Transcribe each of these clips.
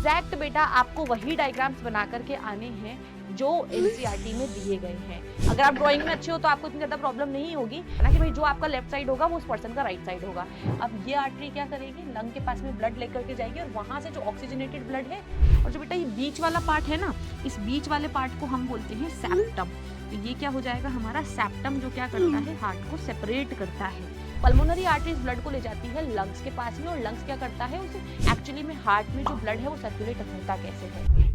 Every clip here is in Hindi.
एग्जैक्ट बेटा आपको वही डायग्राम्स बना करके आने हैं जो एनसीईआरटी में दिए गए हैं। अगर आप ड्राइंग में अच्छे हो तो आपको इतनी ज्यादा प्रॉब्लम नहीं होगी ना, कि भाई जो आपका लेफ्ट साइड होगा वो उस पर्सन का राइट साइड होगा। अब ये आर्टरी क्या करेगी, लंग के पास में ब्लड लेकर के जाएगी और वहां से जो ऑक्सीजनेटेड ब्लड है, और जो बेटा ये बीच वाला पार्ट है ना, इस बीच वाले पार्ट को हम बोलते हैं सेप्टम। तो ये क्या हो जाएगा, हमारा सेप्टम जो क्या करता है, हार्ट को सेपरेट करता है। पल्मोनरी आर्टरीज ब्लड को ले जाती है लंग्स के पास में, और लंग्स क्या करता है, उसे एक्चुअली में हार्ट में जो ब्लड है वो सर्कुलेट होता कैसे है।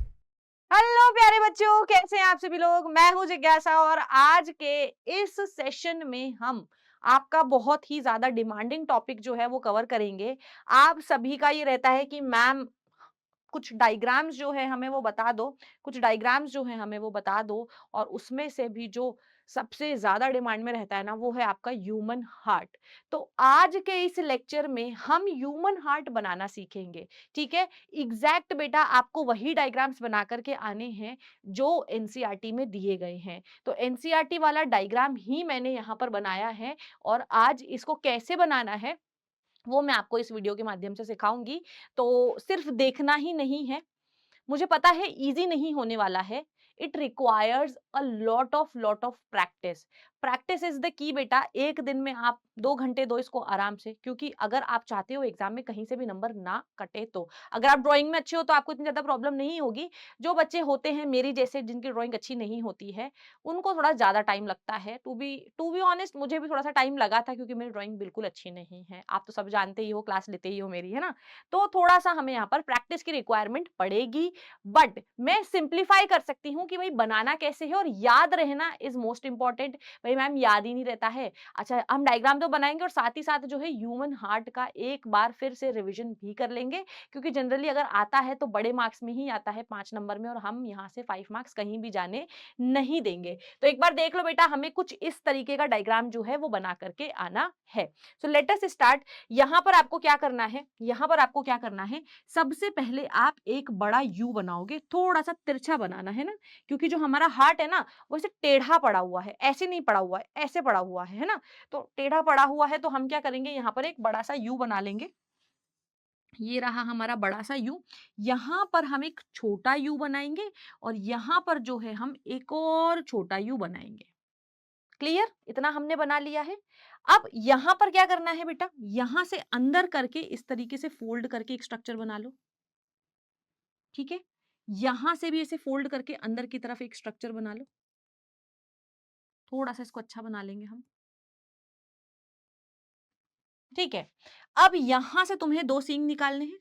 हेलो प्यारे बच्चों, कैसे हैं आप सभी लोग। मैं हूं जिज्ञासा, और आज के इस सेशन में हम आपका बहुत ही ज्यादा डिमांडिंग टॉपिक जो है वो कवर करेंगे। आप सभी का ये रहता है कि मैम कुछ डायग्राम्स जो है हमें वो बता दो, कुछ डायग्राम्स जो है हमें वो बता दो, और उसमें से भी जो सबसे ज्यादा डिमांड में रहता है ना, वो है आपका ह्यूमन हार्ट। तो आज के इस लेक्चर में हम ह्यूमन हार्ट बनाना सीखेंगे। ठीक है, एग्जैक्ट बेटा आपको वही डायग्राम्स बना करके आने हैं जो एनसीईआरटी में दिए गए हैं। तो एनसीईआरटी वाला डायग्राम ही मैंने यहाँ पर बनाया है, और आज इसको कैसे बनाना है वो मैं आपको इस वीडियो के माध्यम से सिखाऊंगी। तो सिर्फ देखना ही नहीं है, मुझे पता है इजी नहीं होने वाला है। It requires a lot of practice. Practice is the key बेटा। एक दिन में आप 2 घंटे दो इसको आराम से, क्योंकि अगर आप चाहते हो एग्जाम में कहीं से भी नंबर ना कटे, तो अगर आप ड्राइंग में अच्छे हो तो आपको इतनी ज्यादा प्रॉब्लम नहीं होगी। जो बच्चे होते हैं मेरी जैसे, जिनकी ड्राइंग अच्छी नहीं होती है, उनको थोड़ा ज्यादा टाइम लगता है। टू बी ऑनेस्ट, मुझे भी थोड़ा सा टाइम लगा था, क्योंकि मेरी ड्राइंग बिल्कुल अच्छी नहीं है। आप तो सब जानते ही हो, क्लास लेते ही हो मेरी, है ना। तो थोड़ा सा हमें यहाँ पर प्रैक्टिस की रिक्वायरमेंट पड़ेगी। बट मैं सिंप्लीफाई कर सकती हूँ कि भाई बनाना कैसे है, और याद रहना इज मोस्ट इंपॉर्टेंट। भाई मैम याद ही नहीं रहता है। अच्छा, हम डायग्राम तो बनाएंगे और साथ ही साथ जो है ह्यूमन हार्ट का एक बार फिर से रिवीजन भी कर लेंगे, क्योंकि जनरली अगर आता है तो बड़े मार्क्स में ही आता है, 5 नंबर में, और हम यहाँ से 5 मार्क्स कहीं भी जाने नहीं देंगे। तो एक बार देख लो बेटा, हमें कुछ इस तरीके का डायग्राम जो है वो बना करके आना है। So let us start. यहाँ पर आपको क्या करना है, यहाँ पर आपको क्या करना है, सबसे पहले आप एक बड़ा यू बनाओगे। थोड़ा सा तिरछा बनाना है ना, क्योंकि जो हमारा हार्ट है ना वो ऐसे टेढ़ा पड़ा हुआ है, ऐसे नहीं पड़ा हुआ है, ऐसे पड़ा हुआ है ना। तो टेढ़ा पड़ा हुआ है, तो हम क्या करेंगे, यहाँ पर एक बड़ा सा यू बना लेंगे। ये रहा हमारा बड़ा सा यू। यहाँ पर हम एक छोटा यू बनाएंगे, और यहाँ पर जो है हम एक और छोटा यू बनाएंगे। क्लियर, इतना हमने बना लिया है। अब यहां पर क्या करना है बेटा, यहां से अंदर करके इस तरीके से फोल्ड करके एक स्ट्रक्चर बना लो। ठीक है, यहां से भी ऐसे फोल्ड करके अंदर की तरफ एक स्ट्रक्चर बना लो। थोड़ा सा इसको अच्छा बना लेंगे हम। ठीक है, अब यहां से तुम्हें 2 सींग निकालने हैं।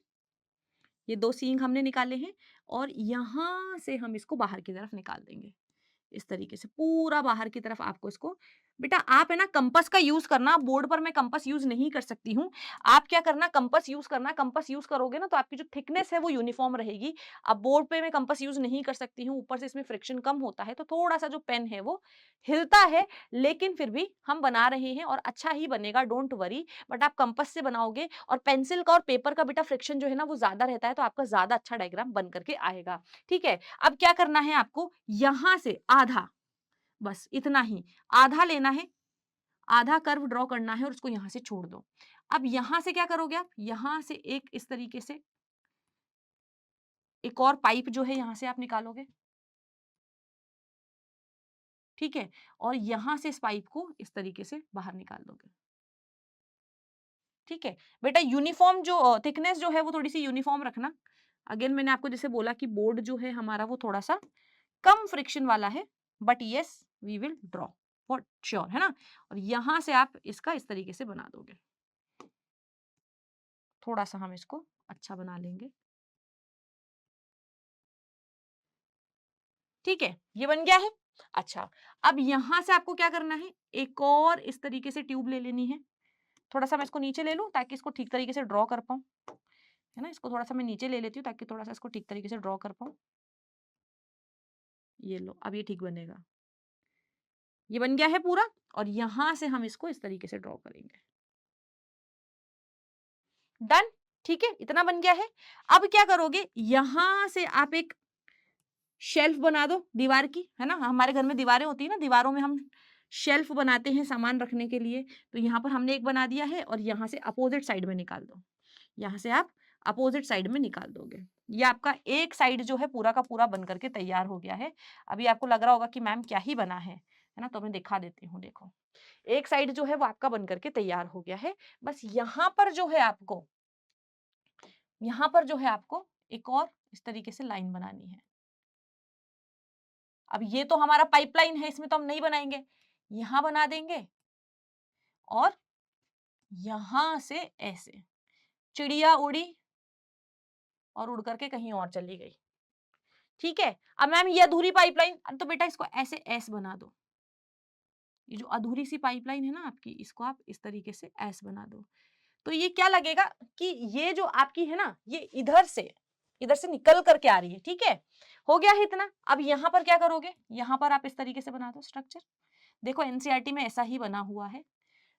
ये 2 सींग हमने निकाले हैं, और यहां से हम इसको बाहर की तरफ निकाल देंगे। इस तरीके से पूरा बाहर की तरफ आपको इसको, बेटा आप है ना कंपास का यूज करना। बोर्ड पर मैं कंपास यूज नहीं कर सकती हूँ। आप क्या करना, कंपास यूज करना। कंपास यूज करोगे ना तो आपकी जो थिकनेस है वो यूनिफॉर्म रहेगी। अब बोर्ड पे मैं कंपास यूज नहीं कर सकती हूँ, ऊपर से इसमें फ्रिक्शन कम होता है, तो थोड़ा सा जो पेन है वो हिलता है, लेकिन फिर भी हम बना रहे हैं और अच्छा ही बनेगा, डोंट वरी। बट आप कंपास से बनाओगे, और पेंसिल का और पेपर का बेटा फ्रिक्शन जो है ना वो ज्यादा रहता है, तो आपका ज्यादा अच्छा डायग्राम बन करके आएगा। ठीक है, अब क्या करना है आपको, यहां से आधा, बस इतना ही, आधा लेना है, आधा कर्व ड्रॉ करना है, और उसको यहां से छोड़ दो। अब यहां से क्या करोगे आप, यहां से एक इस तरीके से एक और पाइप जो है यहां से आप निकालोगे। ठीक है, और यहां से इस पाइप को इस तरीके से बाहर निकाल दोगे। ठीक है बेटा, यूनिफॉर्म जो थिकनेस जो है वो थोड़ी सी यूनिफॉर्म रखना। अगेन मैंने आपको जैसे बोला कि बोर्ड जो है हमारा वो थोड़ा सा कम फ्रिक्शन वाला है, but yes we will draw for sure, है ना। और यहां से आप इसका इस तरीके से बना दोगे। थोड़ा सा हम इसको अच्छा बना लेंगे। ठीक है, ये बन गया है। अच्छा, अब यहां से आपको क्या करना है, एक और इस तरीके से ट्यूब ले लेनी है। थोड़ा सा मैं इसको नीचे ले लूं ताकि इसको ठीक तरीके से ड्रॉ कर पाऊं, है ना। इसको थोड़ा सा मैं नीचे ले लेती हूँ ताकि थोड़ा सा इसको ठीक तरीके से ड्रॉ कर पाऊं। ये लो, अब ये ठीक बनेगा। ये बन गया है पूरा, और यहां से हम इसको इस तरीके से ड्रॉ करेंगे। डन। ठीक है, इतना बन गया है। अब क्या करोगे, यहां से आप एक शेल्फ बना दो दीवार की, है ना। हमारे घर में दीवारें होती है ना, दीवारों में हम शेल्फ बनाते हैं सामान रखने के लिए। तो यहाँ पर हमने एक बना दिया है, और यहाँ से अपोजिट साइड में निकाल दो। यहाँ से आप अपोजिट साइड में निकाल दोगे। ये आपका एक साइड जो है पूरा का पूरा बन करके तैयार हो गया है। अभी आपको लग रहा होगा कि मैम क्या ही बना है ना? तो मैं दिखा देती हूँ, देखो। एक साइड जो है वो आपका बन करके तैयार हो गया है। बस यहाँ पर जो है आपको एक और इस तरीके से लाइन बनानी है। अब ये तो हमारा पाइपलाइन है, इसमें तो हम नहीं बनाएंगे, यहां बना देंगे और यहां से ऐसे चिड़िया उड़ी और उड़ करके कहीं और चली गई। ठीक है, अब मैम ये अधूरी पाइपलाइन, तो बेटा इसको ऐसे एस बना दो। ये जो अधूरी सी पाइपलाइन है ना आपकी, इसको आप इस तरीके से एस बना दो। तो ये क्या लगेगा कि ये जो आपकी है ना, ये इधर से निकल करके आ रही है। ठीक है, हो गया है इतना। अब यहां पर क्या करोगे, यहां पर आप इस तरीके से बना दो स्ट्रक्चर। देखो एनसीईआरटी में ऐसा ही बना हुआ है,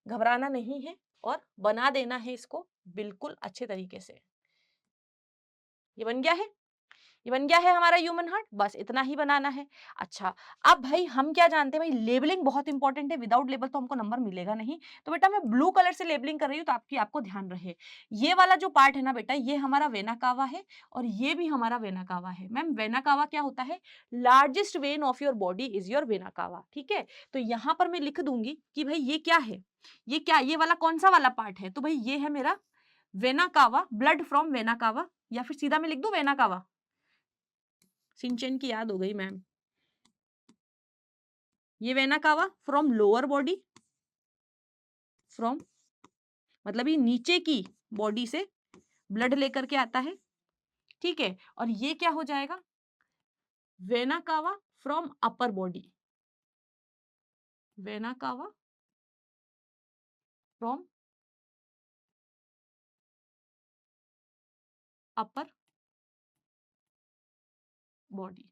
घबराना नहीं है और बना देना है इसको बिल्कुल अच्छे तरीके से। ये बन गया है, ये बन गया है हमारा ह्यूमन हार्ट, बस इतना ही बनाना है। अच्छा, अब भाई हम क्या जानते हैं, भाई लेबलिंग बहुत इंपॉर्टेंट है, विदाउट लेबल तो हमको नंबर मिलेगा नहीं। तो बेटा मैं ब्लू कलर से लेबलिंग कर रही हूँ, तो आपको ध्यान रहे, ये वाला जो पार्ट है ना बेटा, ये हमारा वेना कावा है और ये भी हमारा वेना कावा है। मैम वेना कावा क्या होता है, largest when of your body is your vena cava. ठीक है, तो यहाँ पर मैं लिख दूंगी कि भाई ये क्या है, ये वाला कौन सा वाला पार्ट है, तो भाई ये है मेरा vena cava, blood from vena cava, या फिर सीधा मैं लिख दूं वेना कावा। सिंचन की याद हो गई मैम। ये vena cava from lower body, from मतलब ये नीचे की बॉडी से ब्लड लेकर के आता है। ठीक है, और ये क्या हो जाएगा, vena cava from upper body, vena cava from upper body.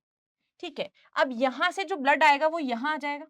ठीक है, अब यहां से जो ब्लड आएगा वो यहां आ जाएगा।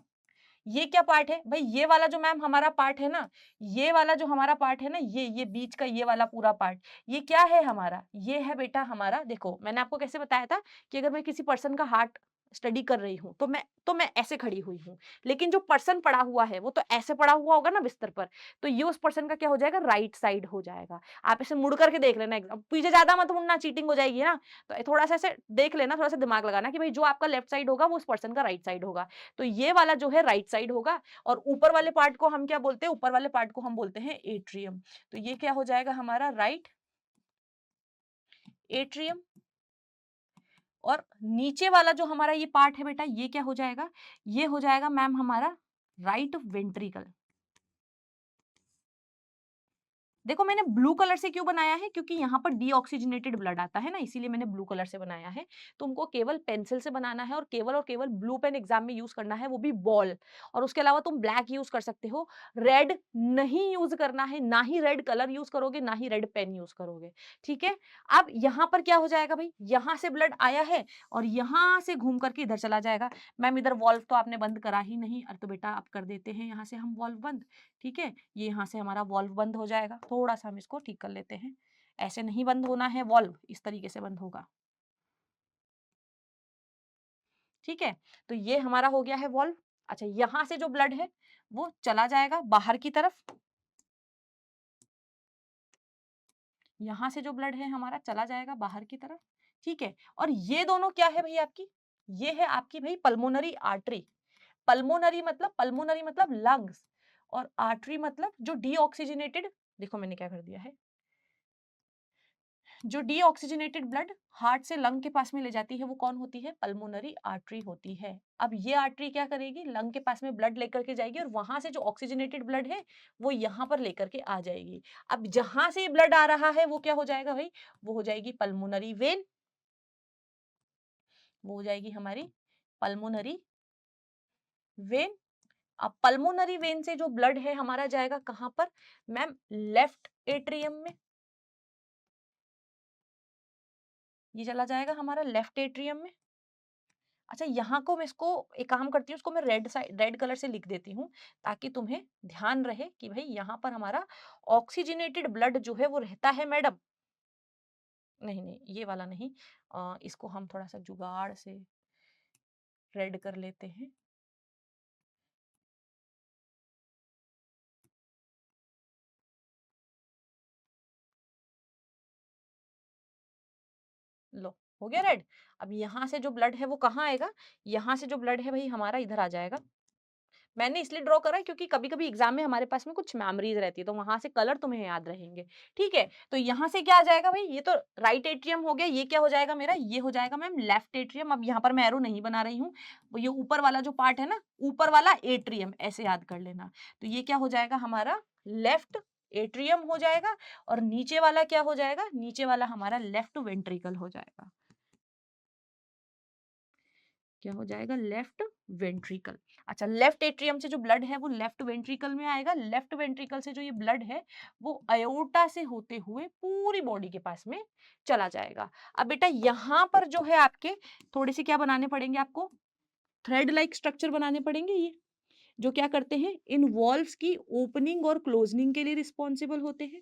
ये क्या पार्ट है भाई, ये वाला जो मैम हमारा पार्ट है ना, ये वाला जो हमारा पार्ट है ना, ये बीच का ये वाला पूरा पार्ट, ये क्या है हमारा, ये है बेटा हमारा, देखो मैंने आपको कैसे बताया था कि अगर मैं किसी पर्सन का हार्ट स्टडी कर रही हूँ तो मैं ऐसे खड़ी हुई हूँ, लेकिन जो पर्सन पड़ा हुआ है वो तो ऐसे पड़ा हुआ होगा ना बिस्तर पर, तो ये उस पर्सन का क्या हो जाएगा, राइट साइड हो जाएगा। आप इसे मुड़ करके देख लेना, एकदम पीछे ज्यादा मत मुड़ना, चीटिंग हो जाएगी ना। तो थोड़ा सा ऐसे देख लेना, थोड़ा सा दिमाग लगाना कि भाई जो आपका लेफ्ट साइड होगा वो उस पर्सन का राइट साइड होगा। तो ये वाला जो है राइट साइड होगा, और ऊपर वाले पार्ट को हम क्या बोलते हैं, ऊपर वाले पार्ट को हम बोलते हैं एट्रियम। तो ये क्या हो जाएगा हमारा राइट एट्रियम, और नीचे वाला जो हमारा ये पार्ट है बेटा, ये क्या हो जाएगा, ये हो जाएगा मैम हमारा राइट वेंट्रिकल। देखो मैंने ब्लू कलर से क्यों बनाया है, क्योंकि यहाँ पर डीऑक्सीजनेटेड ब्लड आता है ना, इसीलिए मैंने ब्लू कलर से बनाया है। तुमको केवल पेंसिल से बनाना है और केवल ब्लू पेन एग्जाम में यूज करना है, वो भी बॉल। और उसके अलावा तुम ब्लैक यूज कर सकते हो, रेड नहीं यूज करना है, ना ही रेड कलर यूज करोगे, ना ही रेड पेन यूज करोगे। ठीक है, अब यहाँ पर क्या हो जाएगा भाई, यहाँ से ब्लड आया है और यहाँ से घूम करके इधर चला जाएगा। मैम इधर वॉल्व तो आपने बंद करा ही नहीं, अरे तो बेटा आप कर देते हैं यहाँ से हम वॉल्व बंद। ठीक है, ये यहाँ से हमारा वॉल्व बंद हो जाएगा, थोड़ा सा हम इसको ठीक कर लेते हैं। ऐसे नहीं बंद होना है वॉल्व, इस तरीके से बंद होगा। ठीक है, तो ये हमारा हो गया है वॉल्व। अच्छा, यहां से जो ब्लड है वो चला जाएगा बाहर की तरफ, यहां से जो ब्लड है हमारा चला जाएगा बाहर की तरफ। ठीक है, और ये दोनों क्या है भाई आपकी, ये है आपकी भाई पल्मोनरी आर्टरी। पल्मोनरी मतलब लंग्स, और आर्टरी मतलब जो डीऑक्सीजनेटेड, देखो मैंने क्या कर दिया है, जो डीऑक्सीजनेटेड ब्लड हार्ट से लंग के पास में ले जाती है वो कौन होती है, पल्मोनरी आर्टरी होती है। अब ये आर्टरी क्या करेगी, लंग के पास में ब्लड लेकर के जाएगी और वहां से जो ऑक्सीजनेटेड ब्लड है वो यहाँ पर लेकर के आ जाएगी। अब जहां से ब्लड आ रहा है वो क्या हो जाएगा भाई, वो हो जाएगी पल्मोनरी वेन, वो हो जाएगी हमारी पल्मोनरी वेन। अब पल्मोनरी वेन से जो ब्लड है हमारा जाएगा कहां पर, मैम लेफ्ट एट्रियम में, ये चला जाएगा हमारा लेफ्ट एट्रियम में। अच्छा, यहाँ को मैं इसको एक काम करती हूँ, उसको मैं रेड कलर से लिख देती हूँ, ताकि तुम्हें ध्यान रहे कि भाई यहाँ पर हमारा ऑक्सीजनेटेड ब्लड जो है वो रहता है मैडम। नहीं नहीं, ये वाला नहीं, इसको हम थोड़ा सा जुगाड़ से रेड कर लेते हैं। लो, हो गया रेड। अब यहाँ से जो ब्लड है वो कहाँ आएगा, यहाँ से जो ब्लड है भाई हमारा इधर आ जाएगा। मैंने इसलिए ड्रॉ करा है क्योंकि कभी-कभी एग्जाम में हमारे पास में कुछ मेमोरीज रहती है, तो वहां से कलर तुम्हें याद रहेंगे। ठीक है, तो यहाँ से क्या आ जाएगा भाई, ये तो राइट एट्रियम हो गया, ये क्या हो जाएगा मेरा, ये हो जाएगा मैम लेफ्ट एट्रियम। अब यहाँ पर मैं एरो नहीं बना रही हूँ, ये ऊपर वाला जो पार्ट है ना, ऊपर वाला एट्रियम, ऐसे याद कर लेना। तो ये क्या हो जाएगा हमारा लेफ्ट एट्रियम हो जाएगा, और नीचे वाला क्या हो जाएगा, नीचे वाला हमारा लेफ्ट वेंट्रिकल हो जाएगा। क्या हो जाएगा, लेफ्ट वेंट्रिकल। अच्छा, लेफ्ट एट्रियम से जो ब्लड है वो लेफ्ट वेंट्रिकल में आएगा, लेफ्ट वेंट्रिकल से जो ये ब्लड है वो अयोर्टा से होते हुए पूरी बॉडी के पास में चला जाएगा। अब बेटा यहाँ पर जो है आपके थोड़े से क्या बनाने पड़ेंगे आपको, थ्रेड लाइक स्ट्रक्चर बनाने पड़ेंगे, ये जो क्या करते हैं, इन वॉल्व्स की ओपनिंग और क्लोजनिंग के लिए रिस्पॉन्सिबल होते हैं।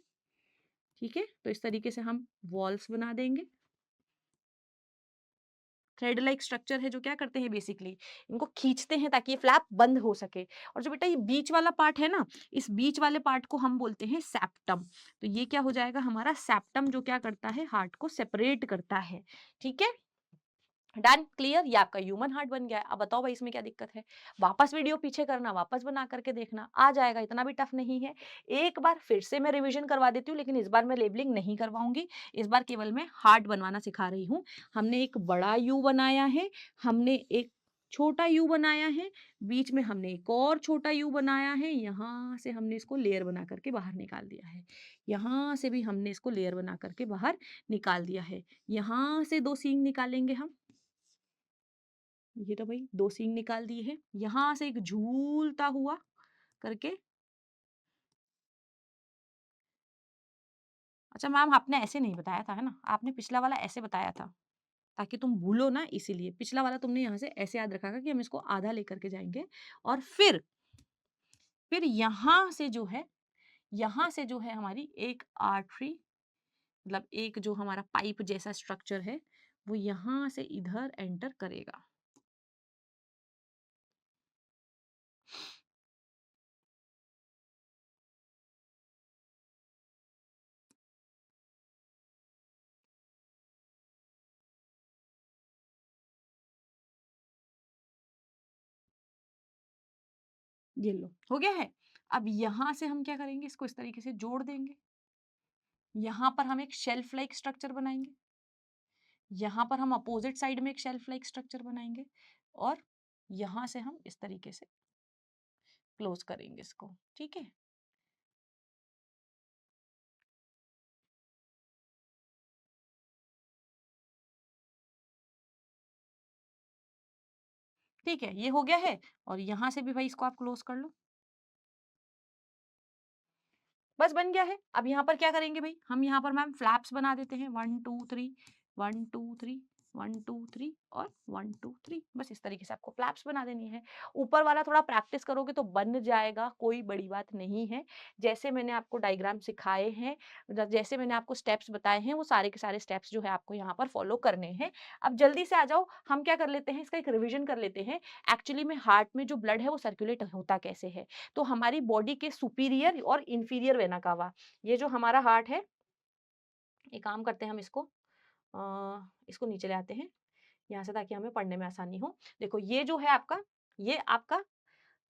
ठीक है, तो इस तरीके से हम वॉल्व्स बना देंगे। थ्रेड लाइक स्ट्रक्चर है जो क्या करते हैं, बेसिकली इनको खींचते हैं ताकि ये फ्लैप बंद हो सके। और जो बेटा ये बीच वाला पार्ट है ना, इस बीच वाले पार्ट को हम बोलते हैं सेप्टम। तो ये क्या हो जाएगा हमारा सेप्टम, जो क्या करता है, हार्ट को सेपरेट करता है। ठीक है, डन, क्लियर, ये आपका ह्यूमन हार्ट बन गया है। अब बताओ भाई इसमें क्या दिक्कत है, वापस वीडियो पीछे करना, वापस बना करके देखना, आ जाएगा, इतना भी टफ नहीं है। एक बार फिर से मैं रिवीजन करवा देती हूँ, लेकिन इस बार मैं लेबलिंग नहीं करवाऊंगी, इस बार केवल मैं हार्ट बनवाना सिखा रही हूँ। हमने एक बड़ा यू बनाया है, हमने एक छोटा यू बनाया है, बीच में हमने एक और छोटा यू बनाया है, यहाँ से हमने इसको लेयर बना करके बाहर निकाल दिया है, यहाँ से भी हमने इसको लेयर बना करके बाहर निकाल दिया है, यहाँ से दो सींग निकालेंगे हम, ये तो भाई दो सींग निकाल दिए हैं, यहां से एक झूलता हुआ करके। अच्छा मैम, आपने ऐसे नहीं बताया था है ना, आपने पिछला वाला ऐसे बताया था ताकि तुम भूलो ना, इसीलिए पिछला वाला तुमने यहाँ से ऐसे याद रखा था कि हम इसको आधा लेकर के जाएंगे, और फिर यहाँ से जो है, यहाँ से जो है हमारी एक आर्टरी, मतलब एक जो हमारा पाइप जैसा स्ट्रक्चर है, वो यहाँ से इधर एंटर करेगा। ये लो, हो गया है। अब यहाँ से हम क्या करेंगे, इसको इस तरीके से जोड़ देंगे, यहाँ पर हम एक शेल्फ लाइक स्ट्रक्चर बनाएंगे, यहाँ पर हम अपोजिट साइड में एक शेल्फ लाइक स्ट्रक्चर बनाएंगे, और यहाँ से हम इस तरीके से क्लोज करेंगे इसको। ठीक है, ठीक है, ये हो गया है, और यहाँ से भी भाई इसको आप क्लोज कर लो, बस बन गया है। अब यहाँ पर क्या करेंगे भाई, हम यहाँ पर मैम फ्लैप्स बना देते हैं, 1 2 3, 1 2 3, 1 2 3 और 1 2 3, बस इस तरीके से आपको फ्लैप्स बना देनी है। ऊपर वाला थोड़ा प्रैक्टिस करोगे तो बन जाएगा, कोई बड़ी बात नहीं है। जैसे मैंने आपको डायग्राम सिखाए हैं, जैसे मैंने आपको स्टेप्स बताए हैं, वो सारे के सारे स्टेप्स जो है आपको यहाँ पर फॉलो करने हैं। अब जल्दी से आ जाओ, हम क्या कर लेते हैं, इसका एक रिविजन कर लेते हैं। एक्चुअली में हार्ट में जो ब्लड है वो सर्कुलेट होता कैसे है, तो हमारी बॉडी के सुपीरियर और इंफीरियर वेना कावा, ये जो हमारा हार्ट है, एक काम करते हैं हम इसको, इसको नीचे ले आते हैं यहाँ से, ताकि हमें पढ़ने में आसानी हो। देखो ये जो है आपका, ये आपका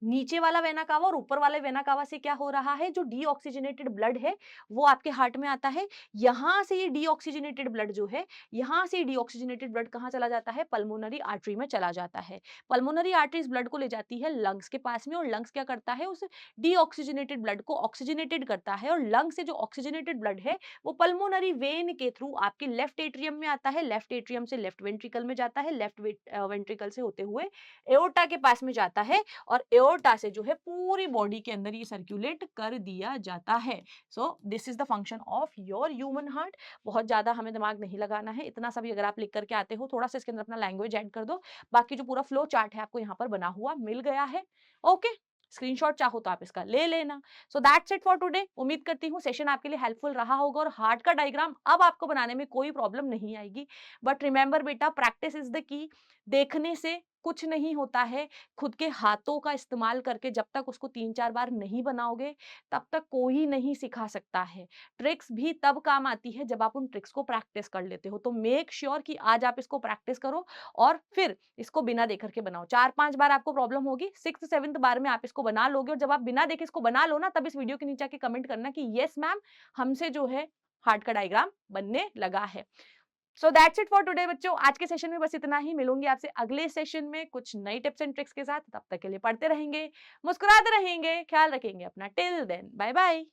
नीचे वाला वेना कावा और ऊपर वाले वेना कावा से क्या हो रहा है, जो डीऑक्सीजनेटेड ब्लड है वो आपके हार्ट में आता है। यहां से ये डीऑक्सीजनेटेड ब्लड जो है, यहां से डीऑक्सीजनेटेड ब्लड कहां चला जाता है, पल्मोनरी आर्टरी में चला जाता है। पल्मोनरी आर्टरी इस ब्लड को ले जाती है लंग्स के पास में, और लंग्स क्या करता है, उस डीऑक्सीजनेटेड ब्लड को ऑक्सीजनेटेड करता है, और लंग से जो ऑक्सीजनेटेड ब्लड है वो पल्मोनरी वेन के थ्रू आपके लेफ्ट एट्रियम में आता है, लेफ्ट एट्रियम से लेफ्ट वेंट्रिकल में जाता है, लेफ्ट वेंट्रिकल से होते हुए एओर्टा के पास में जाता है, और एओर्टा से जो है पूरी बॉडी के अंदर ये सर्कुलेट कर दिया जाता है। So this is the function of your human heart. बहुत ज्यादा हमें दिमाग नहीं लगाना है, इतना सा भी अगर आप लिख करके आते हो, थोड़ा सा इसके अंदर अपना लैंग्वेज ऐड कर दो, बाकी जो पूरा फ्लो चार्ट है आपको यहाँ पर बना हुआ मिल गया है। ओके, स्क्रीनशॉट चाहो तो आप इसका ले लेना। So that's it for today. उम्मीद करती हूँ सेशन आपके लिए हेल्पफुल रहा होगा, और हार्ट का डायग्राम अब आपको बनाने में कोई प्रॉब्लम नहीं आएगी। बट रिमेंबर बेटा, प्रैक्टिस इज द की। देखने से कुछ नहीं होता है। खुद के हाथों का इस्तेमाल करके जब तक उसको 3-4 बार नहीं बनाओगे, तब तक कोई नहीं सिखा सकता है। ट्रिक्स भी तब काम आती है जब आप उन ट्रिक्स को प्रैक्टिस कर लेते हो। तो मेक श्योर कि आज आप इसको प्रैक्टिस करो और फिर इसको बिना देख कर के बनाओ। 4-5 बार आपको प्रॉब्लम होगी, 6th-7th बार में आप इसको बना लोगे और जब आप बिना देखे इसको बना लो ना, तब इस वीडियो के नीचे आके कमेंट करना कि येस मैम, हमसे जो है हार्ट का डायग्राम बनने लगा है। So that's it for today बच्चों। आज के सेशन में बस इतना ही। मिलूंगी आपसे अगले सेशन में कुछ नई टिप्स एंड ट्रिक्स के साथ। तब तक के लिए पढ़ते रहेंगे, मुस्कुराते रहेंगे, ख्याल रखेंगे अपना। Till then bye bye.